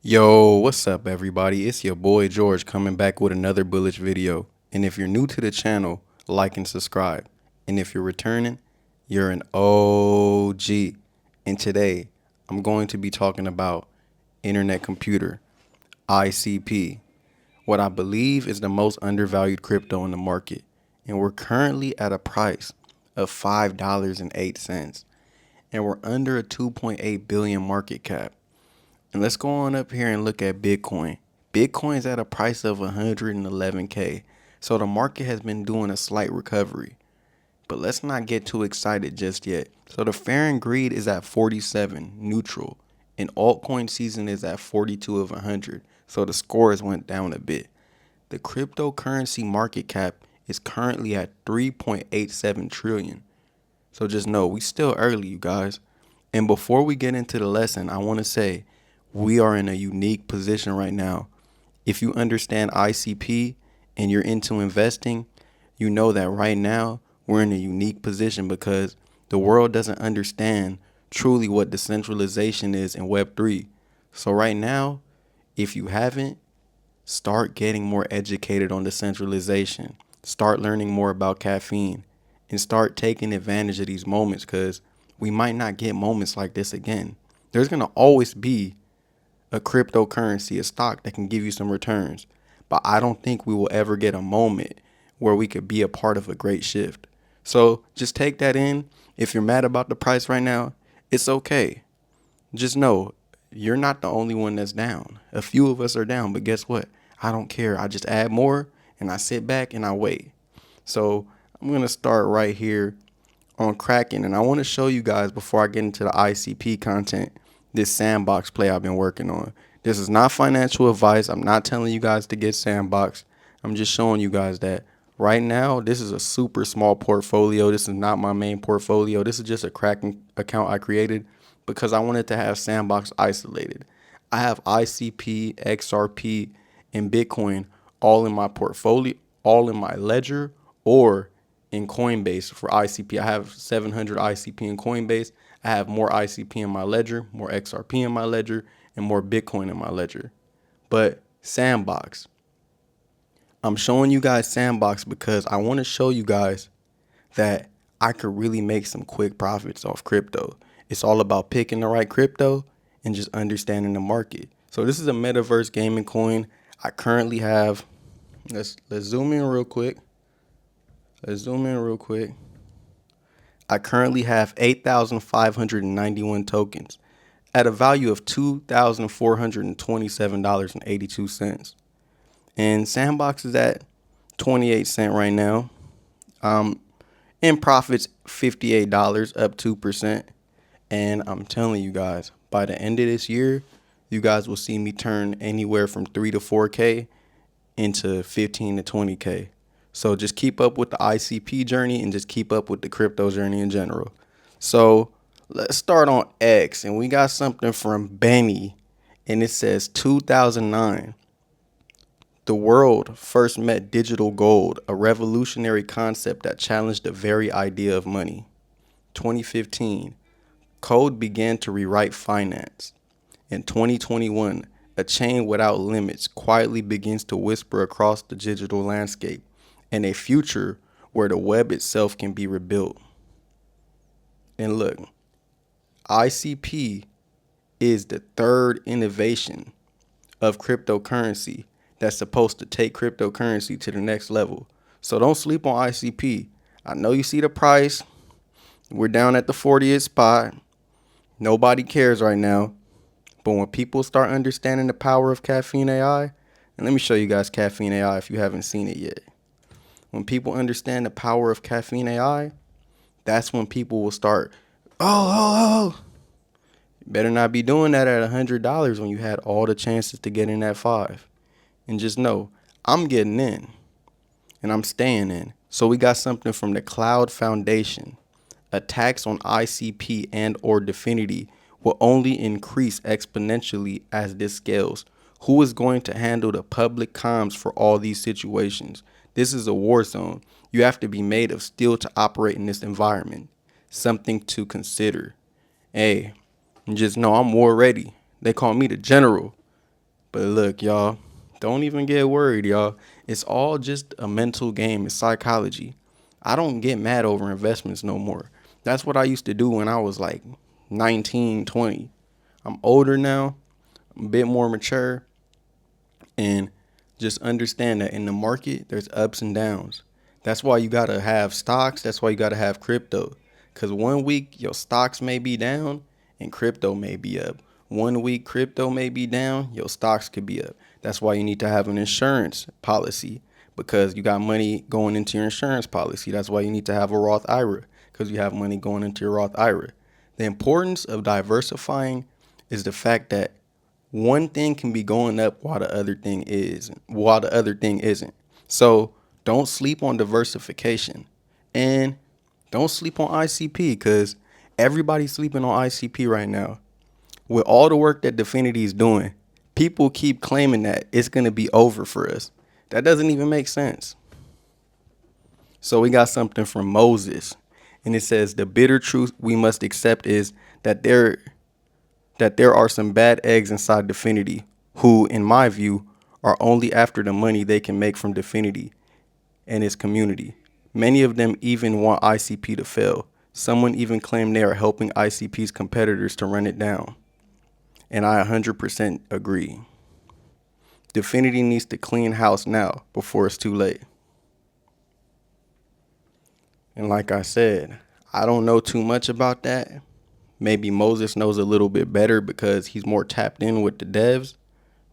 Yo, what's up everybody? It's your boy George coming back with another bullish video. And if you're new to the channel, like and subscribe. And if you're returning, you're an OG. And today, I'm going to be talking about internet computer, ICP, what I believe is the most undervalued crypto in the market. And we're currently at a price of $5.08. And we're under a 2.8 billion market cap. And let's go on up here and look at Bitcoin. Bitcoin's at a price of 111K. So the market has been doing a slight recovery. But let's not get too excited just yet. So the fear and greed is at 47, neutral. And altcoin season is at 42 of 100. So the scores went down a bit. The cryptocurrency market cap is currently at 3.87 trillion. So just know we still early, you guys. And before we get into the lesson, I want to say we are in a unique position right now. If you understand ICP and you're into investing, you know that right now we're in a unique position because the world doesn't understand truly what decentralization is in Web3. So right now, if you haven't, start getting more educated on decentralization. Start learning more about caffeine and start taking advantage of these moments because we might not get moments like this again. There's going to always be a cryptocurrency, a stock that can give you some returns. But I don't think we will ever get a moment where we could be a part of a great shift. So just take that in. If you're mad about the price right now, it's okay. Just know you're not the only one that's down. A few of us are down, but guess what? I don't care. I just add more and I sit back and I wait. So I'm going to start right here on Kraken. And I want to show you guys before I get into the ICP content, this sandbox play I've been working on. This is not financial advice. I'm not telling you guys to get sandbox. I'm just showing you guys that right now, this is a super small portfolio. This is not my main portfolio. This is just a Kraken account I created because I wanted to have sandbox isolated. I have ICP, XRP, and Bitcoin all in my portfolio, all in my ledger or in Coinbase for ICP. I have 700 ICP in Coinbase. I have more ICP in my ledger, more XRP in my ledger, and more Bitcoin in my ledger. But Sandbox, I'm showing you guys Sandbox because I want to show you guys that I could really make some quick profits off crypto. It's all about picking the right crypto and just understanding the market. So this is a metaverse gaming coin. I currently have, let's zoom in real quick. I currently have 8,591 tokens at a value of $2,427.82. And Sandbox is at 28 cents right now. In profits, $58, up 2%. And I'm telling you guys, by the end of this year, you guys will see me turn anywhere from 3 to 4K into 15 to 20K. So just keep up with the ICP journey and just keep up with the crypto journey in general. So let's start on X. And we got something from Benny. And it says 2009. The world first met digital gold, a revolutionary concept that challenged the very idea of money. 2015. Code began to rewrite finance. In 2021, a chain without limits quietly begins to whisper across the digital landscape, and a future where the web itself can be rebuilt. And look, ICP is the third innovation of cryptocurrency that's supposed to take cryptocurrency to the next level. So don't sleep on ICP. I know you see the price. We're down at the 40th spot. Nobody cares right now. But when people start understanding the power of caffeineai, and let me show you guys caffeineai if you haven't seen it yet. When people understand the power of caffeineai, that's when people will start, oh. You better not be doing that at $100 when you had all the chances to get in at 5. And just know, I'm getting in and I'm staying in. So we got something from the Cloud Foundation. Attacks on ICP and or Definity will only increase exponentially as this scales. Who is going to handle the public comms for all these situations? This is a war zone. You have to be made of steel to operate in this environment. Something to consider. Hey, and just know I'm war ready. They call me the general. But look, y'all, don't even get worried, y'all. It's all just a mental game. It's psychology. I don't get mad over investments no more. That's what I used to do when I was like 19, 20. I'm older now. I'm a bit more mature. And just understand that in the market, there's ups and downs. That's why you got to have stocks. That's why you got to have crypto. Because one week, your stocks may be down and crypto may be up. One week, crypto may be down, your stocks could be up. That's why you need to have an insurance policy, because you got money going into your insurance policy. That's why you need to have a Roth IRA, because you have money going into your Roth IRA. The importance of diversifying is the fact that one thing can be going up while the other thing isn't. So don't sleep on diversification, and don't sleep on ICP, because everybody's sleeping on ICP right now. With all the work that Definity is doing, people keep claiming that it's going to be over for us. That doesn't even make sense. So we got something from Moses, and it says the bitter truth we must accept is that there are some bad eggs inside Definity who, in my view, are only after the money they can make from Definity and its community. Many of them even want ICP to fail. Someone even claimed they are helping ICP's competitors to run it down. And I 100% agree. Definity needs to clean house now before it's too late. And like I said, I don't know too much about that. Maybe Moses knows a little bit better because he's more tapped in with the devs.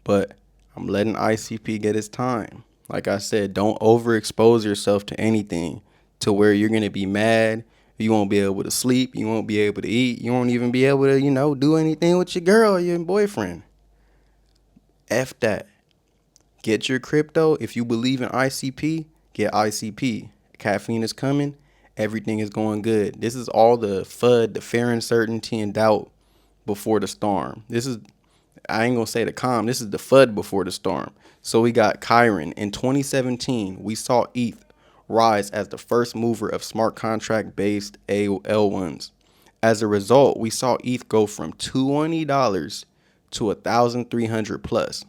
But I'm letting ICP get his time. Like I said, don't overexpose yourself to anything to where you're going to be mad. You won't be able to sleep. You won't be able to eat. You won't even be able to, do anything with your girl or your boyfriend. F that. Get your crypto. If you believe in ICP, get ICP. Caffeine is coming. Everything is going good. This is all the FUD, the fear, uncertainty, and doubt before the storm. I ain't going to say the calm. This is the FUD before the storm. So we got Chiron. In 2017, we saw ETH rise as the first mover of smart contract-based L1s. As a result, we saw ETH go from $20 to $1,300 plus.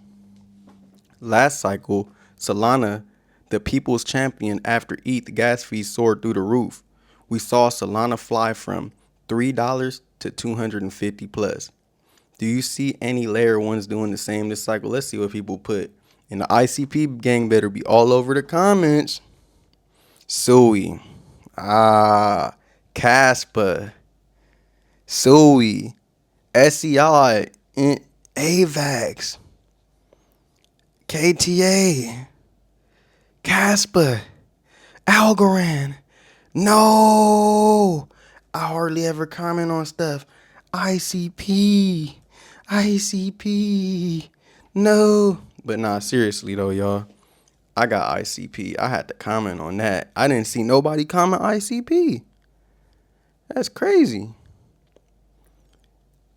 Last cycle, Solana, the people's champion after ETH gas fees soared through the roof, we saw Solana fly from $3 to $250 plus. Do you see any layer ones doing the same this cycle? Let's see what people put. And the ICP gang better be all over the comments. Sui. Caspa. Sui. SEI. AVAX. KTA. Caspa. Algorand. No. I hardly ever comment on stuff. ICP. No. But nah, seriously though, y'all. I got ICP. I had to comment on that. I didn't see nobody comment ICP. That's crazy.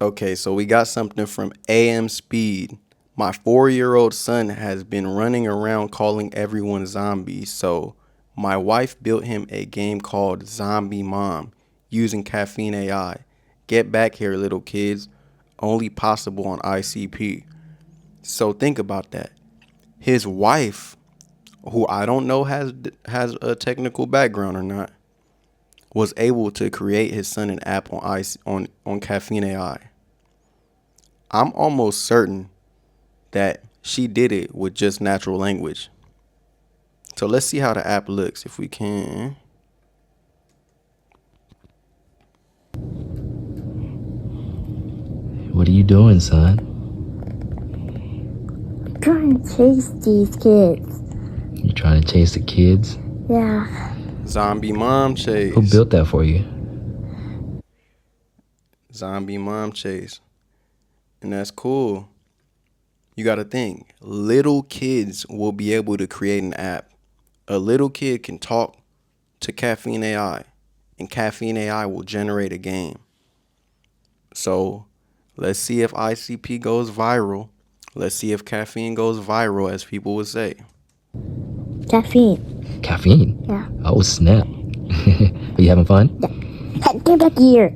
Okay, so we got something from AM Speed. My 4-year-old son has been running around calling everyone zombies, so my wife built him a game called Zombie Mom using caffeineai. Get back here, little kids. Only possible on ICP. So think about that. His wife, who I don't know has a technical background or not, was able to create his son an app on caffeineai. I'm almost certain that she did it with just natural language. So let's see how the app looks if we can. What are you doing, son? Trying to chase these kids. You trying to chase the kids? Yeah. Zombie Mom Chase. Who built that for you? Zombie Mom Chase. And that's cool. You got to think, little kids will be able to create an app. A little kid can talk to caffeineai, and caffeineai will generate a game. So let's see if ICP goes viral. Let's see if caffeine goes viral, as people would say. Caffeine. Caffeine? Yeah. Oh, snap. Are you having fun? Yeah. Hey, get back here.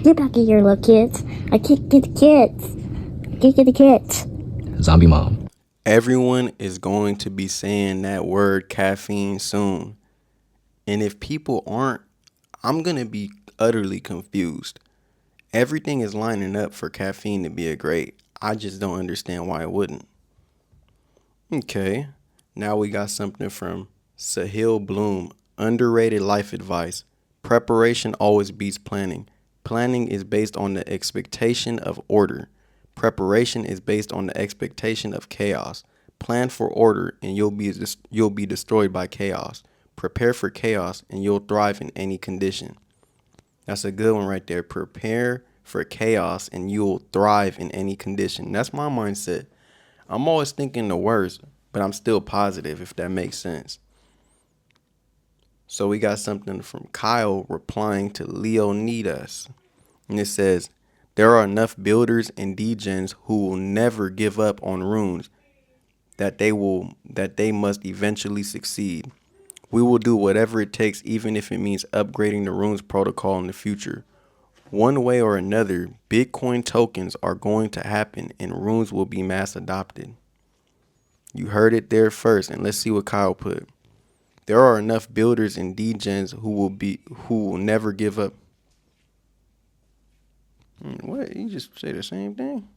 Get back here, little kids. I can't get the kids. I can't get the kids. Zombie mom. Everyone is going to be saying that word caffeine soon. And if people aren't, I'm going to be utterly confused. Everything is lining up for caffeine to be a great. I just don't understand why it wouldn't. Okay, now we got something from Sahil Bloom. Underrated life advice. Preparation always beats planning. Planning is based on the expectation of order. Preparation is based on the expectation of chaos. Plan for order and you'll be destroyed by chaos. Prepare for chaos and you'll thrive in any condition. That's a good one right there. Prepare for chaos and you'll thrive in any condition. That's my mindset. I'm always thinking the worst, but I'm still positive, if that makes sense. So we got something from Kyle replying to Leonidas. And it says, there are enough builders and degens who will never give up on runes that they must eventually succeed. We will do whatever it takes, even if it means upgrading the runes protocol in the future. One way or another, Bitcoin tokens are going to happen and runes will be mass adopted. You heard it there first, and let's see what Kyle put. There are enough builders and degens who will never give up. What? You just say the same thing?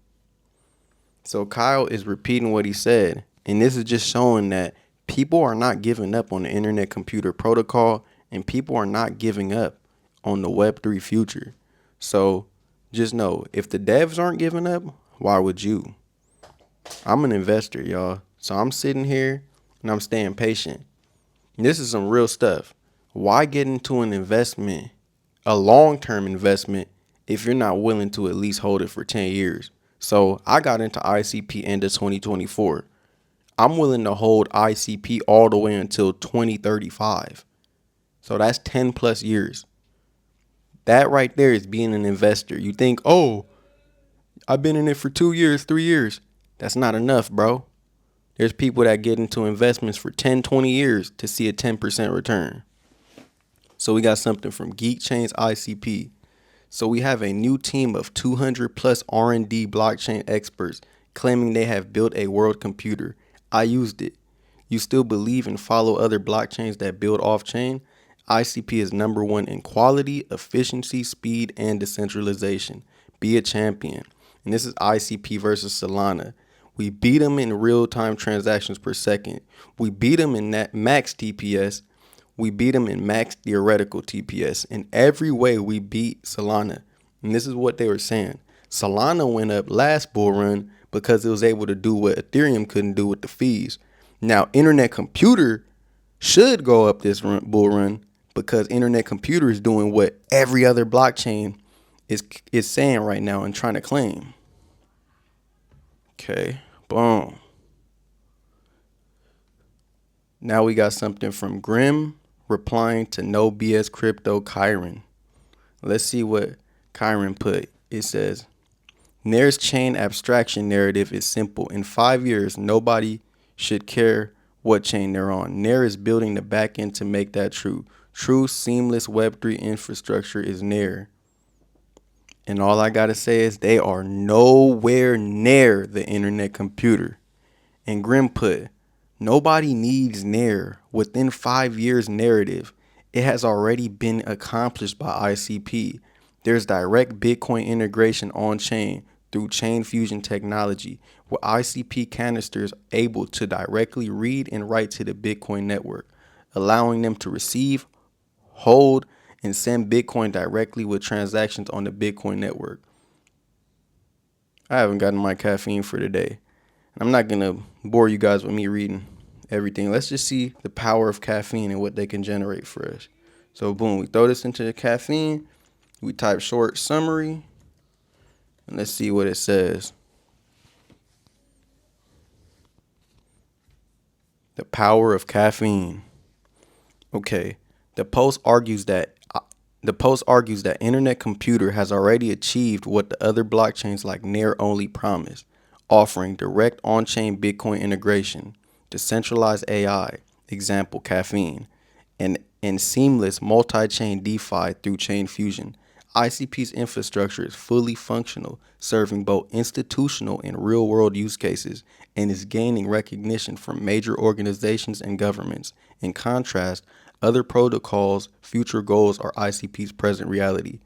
So Kyle is repeating what he said, and this is just showing that people are not giving up on the internet computer protocol, and people are not giving up on the Web3 future. So just know, if the devs aren't giving up, why would you? I'm an investor, y'all. So I'm sitting here and I'm staying patient. And this is some real stuff. Why get into an investment, a long-term investment, if you're not willing to at least hold it for 10 years? So I got into ICP end of 2024. I'm willing to hold ICP all the way until 2035. So that's 10 plus years. That right there is being an investor. You think, oh, I've been in it for 2 years, 3 years. That's not enough, bro. There's people that get into investments for 10, 20 years to see a 10% return. So we got something from Geek Chain's ICP. So we have a new team of 200 plus R&D blockchain experts claiming they have built a world computer. I used it. You still believe and follow other blockchains that build off-chain? ICP is number one in quality, efficiency, speed, and decentralization. Be a champion. And this is ICP versus Solana. We beat them in real-time transactions per second. We beat them in that max TPS. We beat them in max theoretical TPS. In every way, we beat Solana. And this is what they were saying. Solana went up last bull run because it was able to do what Ethereum couldn't do with the fees. Now, Internet Computer should go up this bull run because Internet Computer is doing what every other blockchain is saying right now and trying to claim. Okay, boom. Now we got something from Grim replying to No BS Crypto Kyron. Let's see what Kyron put. It says, Nair's chain abstraction narrative is simple. In 5 years, nobody should care what chain they're on. Nair is building the back end to make that true. True seamless Web3 infrastructure is Nair. And all I got to say is they are nowhere near the internet computer. And Grim put, nobody needs Nair. Within 5 years narrative, it has already been accomplished by ICP. There's direct Bitcoin integration on chain through chain fusion technology, where ICP canisters able to directly read and write to the Bitcoin network, allowing them to receive, hold, and send Bitcoin directly with transactions on the Bitcoin network. I haven't gotten my caffeine for today. I'm not going to bore you guys with me reading everything. Let's just see the power of caffeine and what they can generate for us. So boom, we throw this into the caffeine. We type short summary. And let's see what it says. The power of caffeine. Okay. The post argues that Internet Computer has already achieved what the other blockchains like Nair only promise, offering direct on-chain Bitcoin integration, decentralized AI, example caffeine, and seamless multi-chain DeFi through chain fusion. ICP's infrastructure is fully functional, serving both institutional and real-world use cases, and is gaining recognition from major organizations and governments. In contrast, other protocols' future goals are ICP's present reality.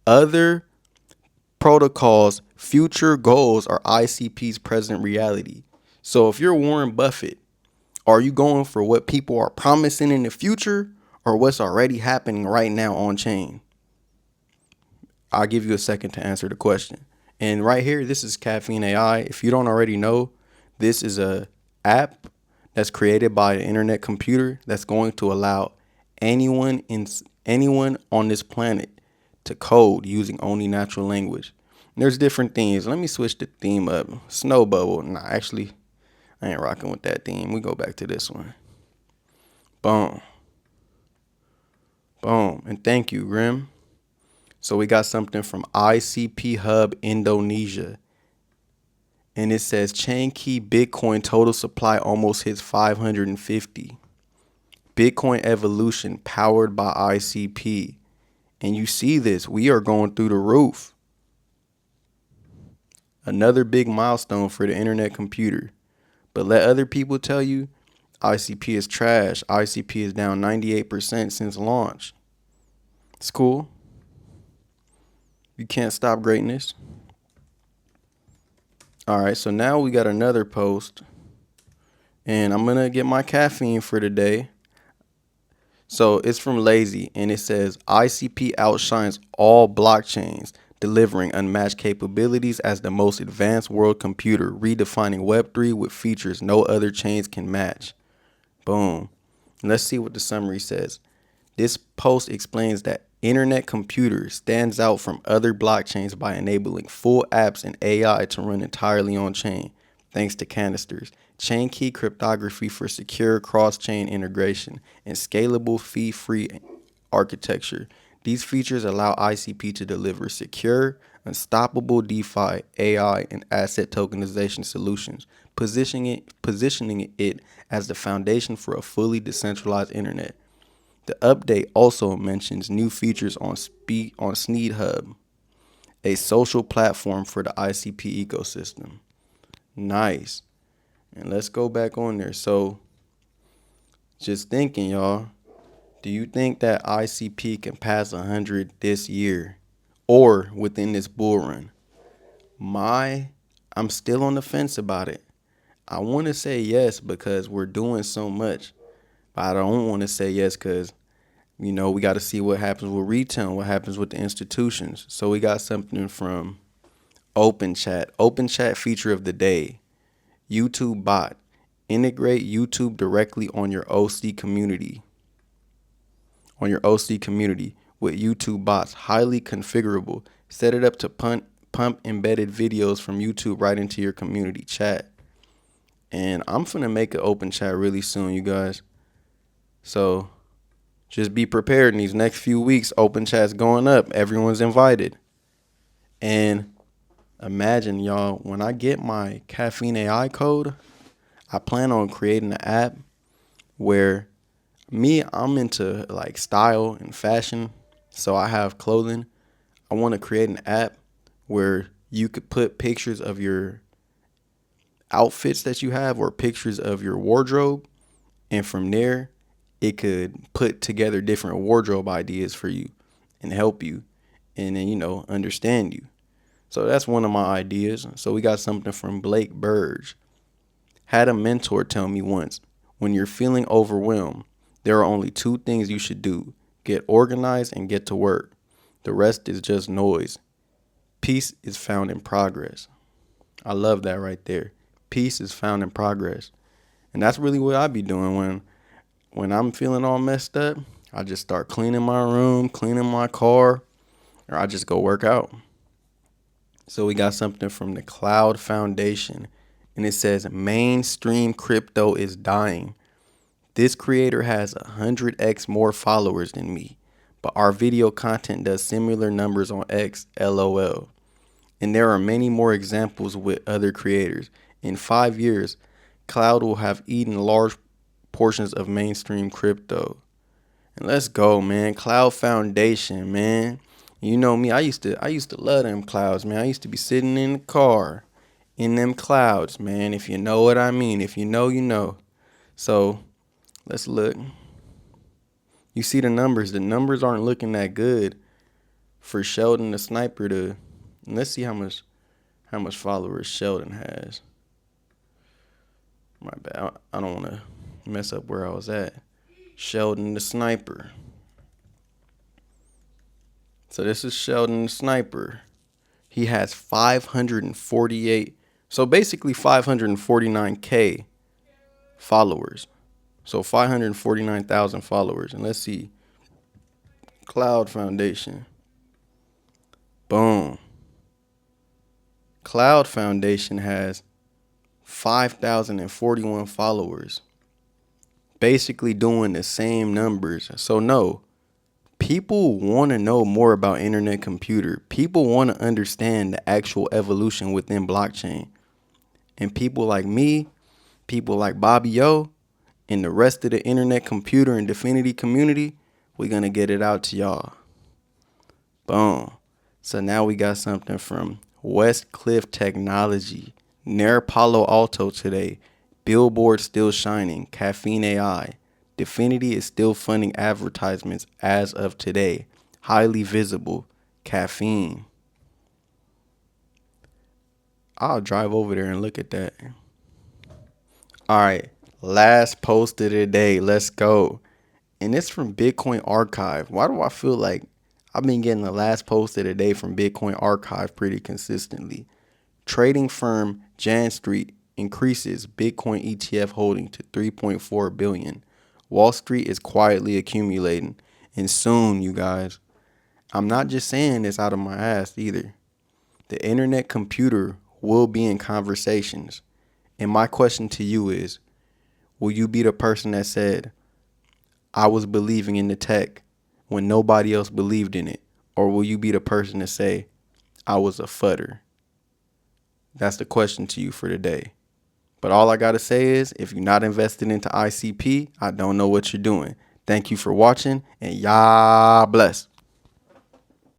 Other protocols' future goals are ICP's present reality. So if you're Warren Buffett, are you going for what people are promising in the future or what's already happening right now on chain? I'll give you a second to answer the question. And right here, this is Caffeine AI. If you don't already know, this is a app that's created by an internet computer that's going to allow anyone on this planet to code using only natural language. And there's different themes. Let me switch the theme up. Snow bubble. Nah, actually, I ain't rocking with that theme. We go back to this one. Boom. Boom. And thank you, Grim. So we got something from ICP Hub Indonesia. And it says chain key Bitcoin total supply almost hits 550. Bitcoin evolution powered by ICP. And you see this, we are going through the roof. Another big milestone for the internet computer. But let other people tell you ICP is trash. ICP is down 98% since launch. It's cool. You can't stop greatness. All right, so now we got another post. And I'm going to get my caffeine for today. So it's from Lazy, and it says ICP outshines all blockchains, delivering unmatched capabilities as the most advanced world computer, redefining Web3 with features no other chains can match. Boom. Let's see what the summary says. This post explains that Internet Computer stands out from other blockchains by enabling full apps and AI to run entirely on chain, thanks to canisters, chain key cryptography for secure cross-chain integration, and scalable fee-free architecture. These features allow ICP to deliver secure, unstoppable DeFi, AI, and asset tokenization solutions, positioning it as the foundation for a fully decentralized internet. The update also mentions new features on Sneed Hub, a social platform for the ICP ecosystem. Nice. And let's go back on there. So just thinking, y'all, do you think that ICP can pass 100 this year or within this bull run? I'm still on the fence about it. I want to say yes because we're doing so much, but I don't want to say yes because we got to see what happens with retail, what happens with the institutions. So we got something from Open Chat feature of the day. YouTube bot. Integrate YouTube directly on your OC community. With YouTube bots, highly configurable. Set it up to pump embedded videos from YouTube right into your community chat. And I'm finna make an Open Chat really soon, you guys. So just be prepared in these next few weeks. Open Chat's going up. Everyone's invited. And imagine, y'all, when I get my Caffeine AI code, I plan on creating an app where I'm into like style and fashion. So I have clothing. I want to create an app where you could put pictures of your outfits that you have or pictures of your wardrobe. And from there, it could put together different wardrobe ideas for you and help you and then, understand you. So that's one of my ideas. So we got something from Blake Burge. Had a mentor tell me once, when you're feeling overwhelmed, there are only two things you should do. Get organized and get to work. The rest is just noise. Peace is found in progress. I love that right there. Peace is found in progress. And that's really what I be doing when I'm feeling all messed up. I just start cleaning my room, cleaning my car, or I just go work out. So we got something from the Cloud Foundation, and it says mainstream crypto is dying. This creator has 100x more followers than me, but our video content does similar numbers on X, LOL. And there are many more examples with other creators. In 5 years, Cloud will have eaten large portions of mainstream crypto. And let's go, man. Cloud Foundation, man. You know me, I used to love them clouds, man. I used to be sitting in the car in them clouds, man. If you know what I mean. If you know, you know. So let's look. You see the numbers. The numbers aren't looking that good for Sheldon the Sniper to. Let's see how much followers Sheldon has. My bad. I don't want to mess up where I was at. Sheldon the Sniper. So this is Sheldon the Sniper. He has 548. So basically 549K followers. So 549,000 followers. And let's see. Cloud Foundation. Boom. Cloud Foundation has 5,041 followers. Basically doing the same numbers. So no, people want to know more about internet computer. People want to understand the actual evolution within blockchain. And people like me, people like Bobby Yo, and the rest of the internet computer and Definity community, we're going to get it out to y'all. Boom. So now we got something from West Cliff Technology, near Palo Alto today, Billboard still shining, CaffeineAI, Definity is still funding advertisements as of today, highly visible, caffeine. I'll drive over there and look at that. All right, last post of the day, let's go. And it's from Bitcoin Archive. Why do I feel like I've been getting the last post of the day from Bitcoin Archive pretty consistently? Trading firm Jan Street increases Bitcoin ETF holding to 3.4 billion. Wall Street is quietly accumulating. And soon, you guys, I'm not just saying this out of my ass either. The internet computer will be in conversations. And my question to you is, will you be the person that said, I was believing in the tech when nobody else believed in it? Or will you be the person to say, I was a fudder? That's the question to you for today. But all I got to say is, if you're not invested into ICP, I don't know what you're doing. Thank you for watching, and y'all bless.